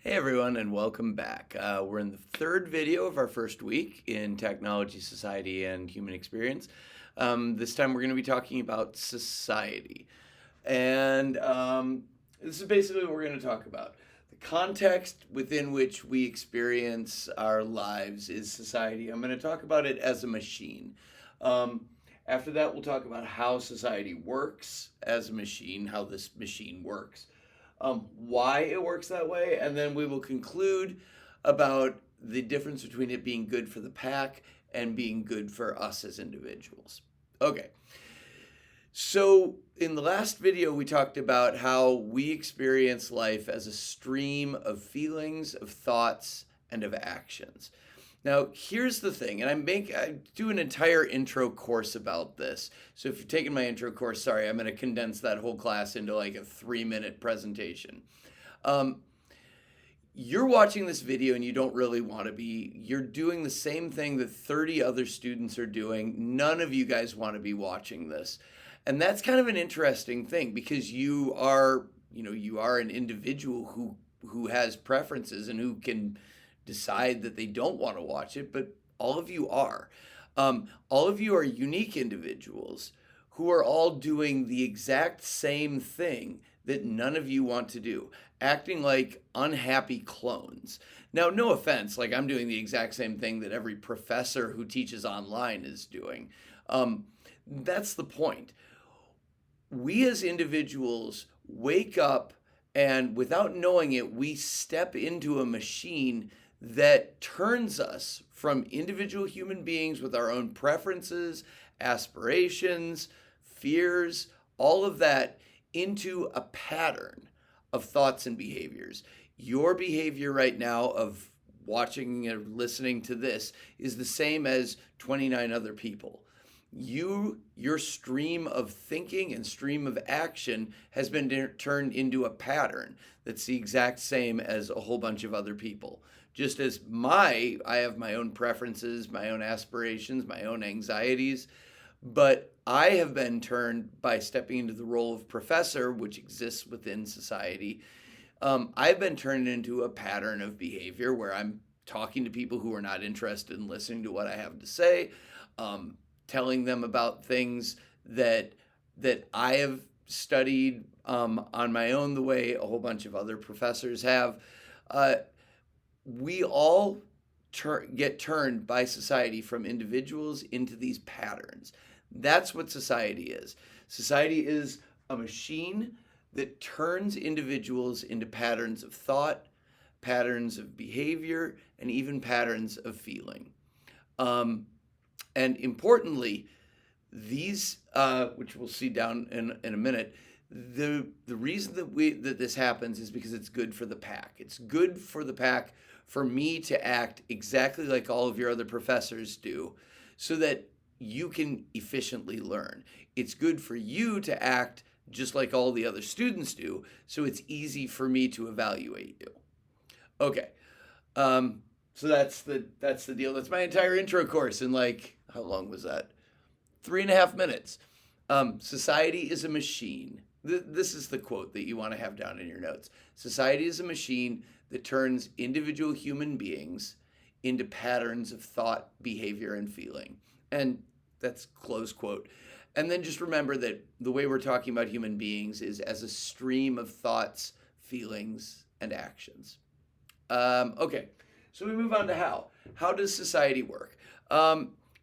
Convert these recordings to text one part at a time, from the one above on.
Hey everyone, and welcome back. We're in the third video of our first week in Technology, Society, and Human Experience. This time we're going to be talking about society. And this is basically what we're going to talk about. The context within which we experience our lives is society. I'm going to talk about it as a machine. Um, After that, we'll talk about how society works as a machine, how this machine works, why it works that way, and then we will conclude about the difference between it being good for the pack and being good for us as individuals. Okay, so in the last video, we talked about how we experience life as a stream of feelings, of thoughts, and of actions. Now, here's the thing, and I do an entire intro course about this. So if you're taking my intro course, sorry, I'm going to condense that whole class into like a 3-minute presentation. Um, you're watching this video and you don't really want to be. You're doing the same thing that 30 other students are doing. None of you guys want to be watching this. And that's kind of an interesting thing because you are an individual who has preferences and who can decide that they don't want to watch it, but all of you are. All of you are unique individuals who are all doing the exact same thing that none of you want to do, acting like unhappy clones. Now, no offense, like I'm doing the exact same thing that every professor who teaches online is doing. That's the point. We as individuals wake up and without knowing it, we step into a machine that turns us from individual human beings with our own preferences, aspirations, fears, all of that into a pattern of thoughts and behaviors. Your behavior right now of watching or listening to this is the same as 29 other people. Your stream of thinking and stream of action has been turned into a pattern that's the exact same as a whole bunch of other people. Just as I have my own preferences, my own aspirations, my own anxieties, but I have been turned by stepping into the role of professor, which exists within society. I've been turned into a pattern of behavior where I'm talking to people who are not interested in listening to what I have to say, telling them about things that I have studied on my own, the way a whole bunch of other professors have. We all get turned by society from individuals into these patterns. That's what society is. Society is a machine that turns individuals into patterns of thought, patterns of behavior, and even patterns of feeling. And importantly, these, which we'll see down in a minute, the reason that this happens is because it's good for the pack. It's good for the pack for me to act exactly like all of your other professors do so that you can efficiently learn. It's good for you to act just like all the other students do, so it's easy for me to evaluate you. Okay, so that's the deal. That's my entire intro course in like, how long was that? 3.5 minutes. Society is a machine. This is the quote that you want to have down in your notes. Society is a machine that turns individual human beings into patterns of thought, behavior, and feeling. And that's close quote. And then just remember that the way we're talking about human beings is as a stream of thoughts, feelings, and actions. Okay, so we move on to how. How does society work?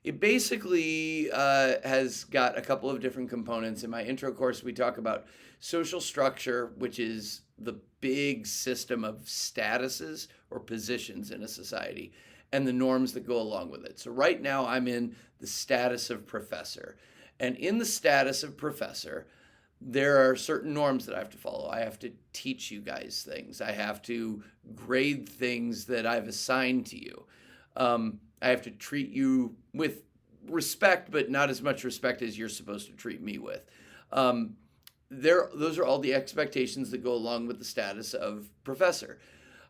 It basically has got a couple of different components. In my intro course, we talk about social structure, which is the big system of statuses or positions in a society, and the norms that go along with it. So right now, I'm in the status of professor. And in the status of professor, there are certain norms that I have to follow. I have to teach you guys things. I have to grade things that I've assigned to you. I have to treat you with respect, but not as much respect as you're supposed to treat me with. Those are all the expectations that go along with the status of professor.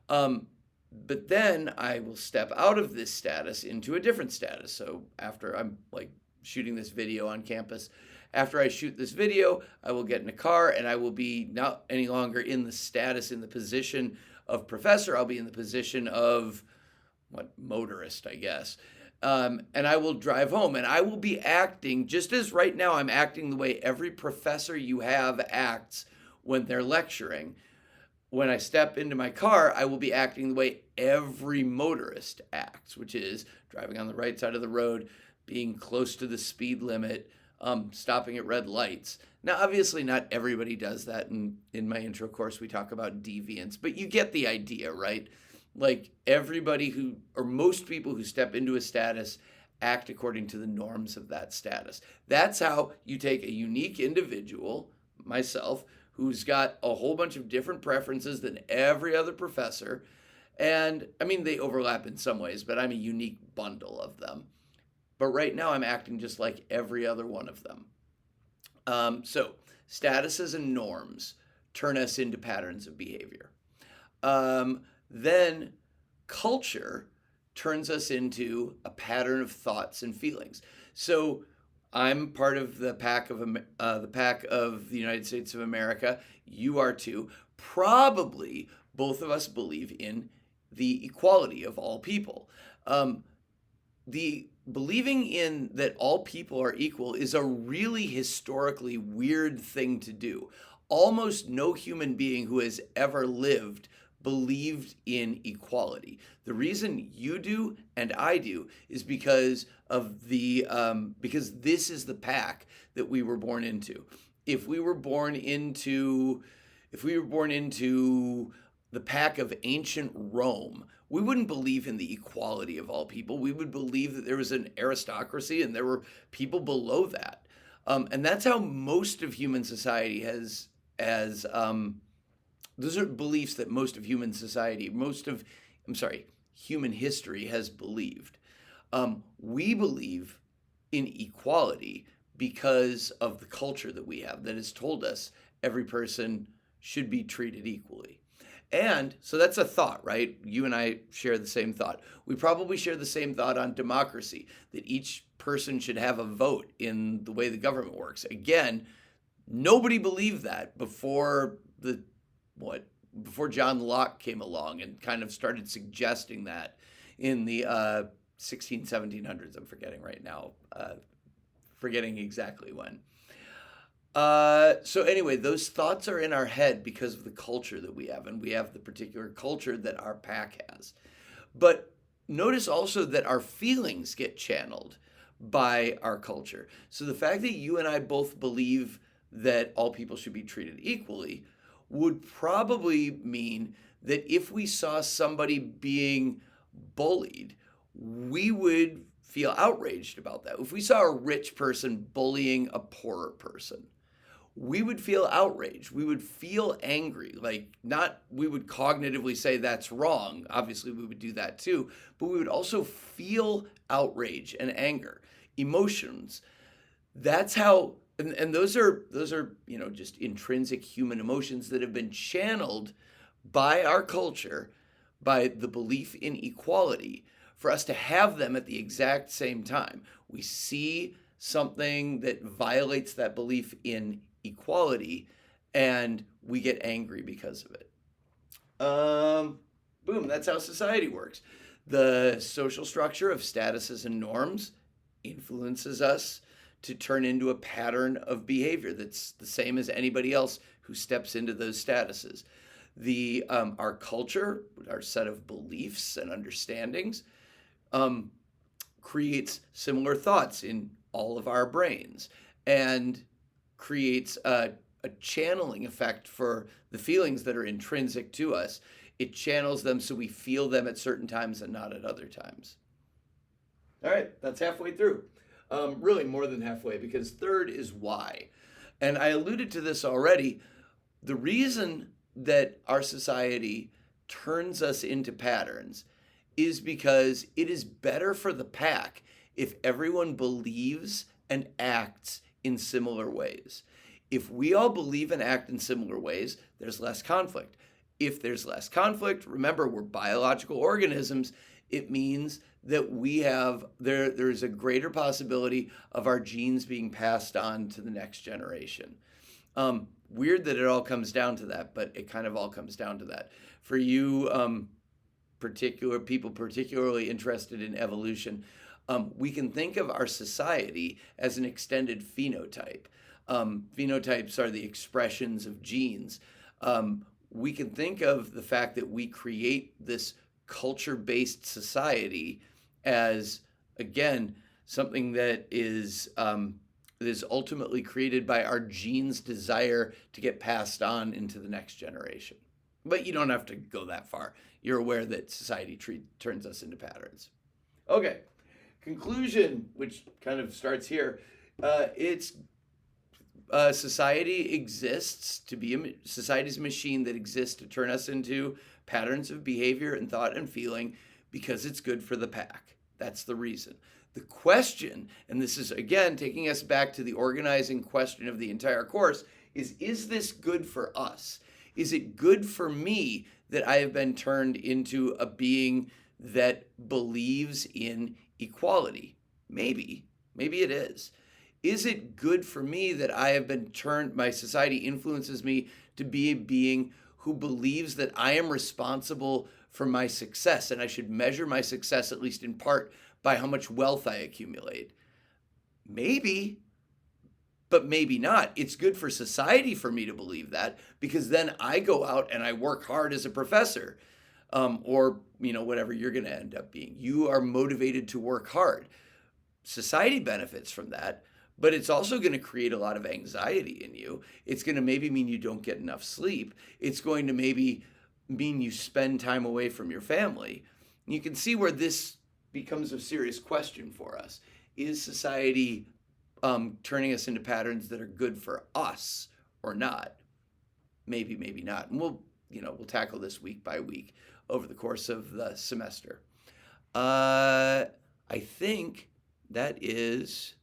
But then I will step out of this status into a different status. So after I'm like shooting this video on campus, after I shoot this video, I will get in a car and I will be not any longer in the status, in the position of professor, I'll be in the position of motorist, I guess. And I will drive home and I will be acting just as right now I'm acting the way every professor you have acts when they're lecturing. When I step into my car, I will be acting the way every motorist acts, which is driving on the right side of the road, being close to the speed limit, stopping at red lights. Now, obviously, not everybody does that. And in my intro course, we talk about deviance, but you get the idea, right? Like everybody or most people who step into a status act according to the norms of that status. That's how you take a unique individual, myself, who's got a whole bunch of different preferences than every other professor. And I mean, they overlap in some ways, but I'm a unique bundle of them. But right now I'm acting just like every other one of them. So statuses and norms turn us into patterns of behavior. Then culture turns us into a pattern of thoughts and feelings. So I'm part of the pack of the United States of America. You are too. Probably both of us believe in the equality of all people. The believing in that all people are equal is a really historically weird thing to do. Almost no human being who has ever lived believed in equality. The reason you do and I do is because of because this is the pack that we were born into. If we were born into the pack of ancient Rome, we wouldn't believe in the equality of all people. We would believe that there was an aristocracy and there were people below that. And that's how most of human society those are beliefs that human history has believed. We believe in equality because of the culture that we have that has told us every person should be treated equally. And so that's a thought, right? You and I share the same thought. We probably share the same thought on democracy, that each person should have a vote in the way the government works. Again, nobody believed that before John Locke came along and kind of started suggesting that in the 1700s. I'm forgetting right now, forgetting exactly when. So anyway, those thoughts are in our head because of the culture that we have, and we have the particular culture that our pack has. But notice also that our feelings get channeled by our culture. So the fact that you and I both believe that all people should be treated equally would probably mean that if we saw somebody being bullied, we would feel outraged about that. If we saw a rich person bullying a poorer person, we would feel outraged. We would feel angry. We would cognitively say that's wrong. Obviously, we would do that too. But we would also feel outrage and anger, emotions. That's how, and those are just intrinsic human emotions that have been channeled by our culture, by the belief in equality, for us to have them at the exact same time. We see something that violates that belief in equality, and we get angry because of it. Boom, that's how society works. The social structure of statuses and norms influences us to turn into a pattern of behavior that's the same as anybody else who steps into those statuses. Our culture, our set of beliefs and understandings, creates similar thoughts in all of our brains and creates a channeling effect for the feelings that are intrinsic to us. It channels them so we feel them at certain times and not at other times. All right, that's halfway through. Really more than halfway, because third is why. And I alluded to this already. The reason that our society turns us into patterns is because it is better for the pack if everyone believes and acts in similar ways. If we all believe and act in similar ways, there's less conflict. If there's less conflict, remember, we're biological organisms, it means that there's a greater possibility of our genes being passed on to the next generation. weird that it all comes down to that, but it kind of all comes down to that. For you, particularly interested in evolution, we can think of our society as an extended phenotype. Phenotypes are the expressions of genes. We can think of the fact that we create this culture-based society as, again, something that is ultimately created by our genes' desire to get passed on into the next generation. But you don't have to go that far. You're aware that society turns us into patterns. Okay, conclusion, which kind of starts here. Society exists to be society's a machine that exists to turn us into patterns of behavior and thought and feeling because it's good for the pack. That's the reason. The question, and this is again taking us back to the organizing question of the entire course, is this good for us? Is it good for me that I have been turned into a being that believes in equality? Maybe it is. Is it good for me that I have been my society influences me to be a being who believes that I am responsible for my success and I should measure my success, at least in part, by how much wealth I accumulate? Maybe, but maybe not. It's good for society for me to believe that, because then I go out and I work hard as a professor, or whatever you're going to end up being. You are motivated to work hard. Society benefits from that, but it's also going to create a lot of anxiety in you. It's going to maybe mean you don't get enough sleep. It's going to maybe mean you spend time away from your family. You can see where this becomes a serious question for us. Is society turning us into patterns that are good for us or not? Maybe not. And we'll tackle this week by week over the course of the semester. I think that's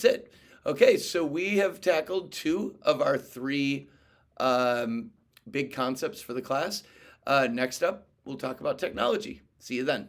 it. Okay, so we have tackled 2 of our 3 big concepts for the class. Next up, we'll talk about technology. See you then.